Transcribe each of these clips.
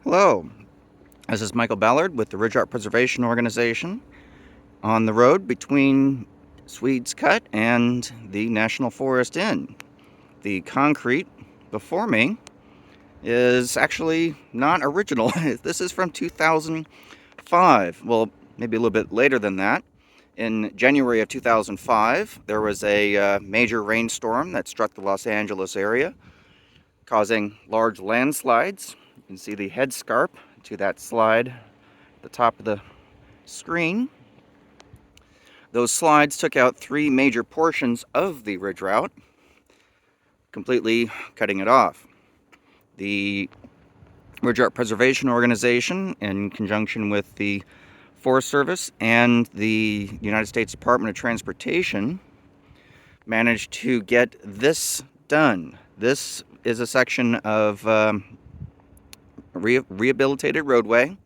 Hello, this is Michael Ballard with the Ridge Art Preservation Organization on the road between Swedes Cut and the National Forest Inn. The concrete before me is actually not original. This is from 2005. Well, maybe a little bit later than that. In January of 2005, there was a major rainstorm that struck the Los Angeles area, causing large landslides. You can see the headscarp to that slide at the top of the screen. Those slides took out three major portions of the ridge route, completely cutting it off. The Ridge Art Preservation Organization, in conjunction with the Forest Service and the United States Department of Transportation, managed to get this done. This is a section of rehabilitated roadway,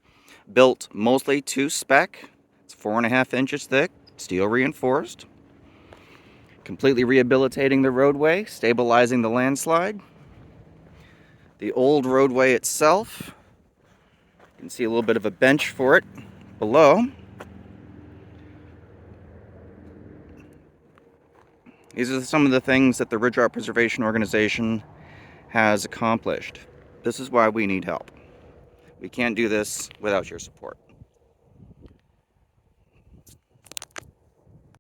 built mostly to spec. It's 4.5 inches thick, steel reinforced. Completely rehabilitating the roadway, stabilizing the landslide. The old roadway itself, you can see a little bit of a bench for it below. These are some of the things that the Ridge Art Preservation Organization has accomplished. This is why we need help. We can't do this without your support.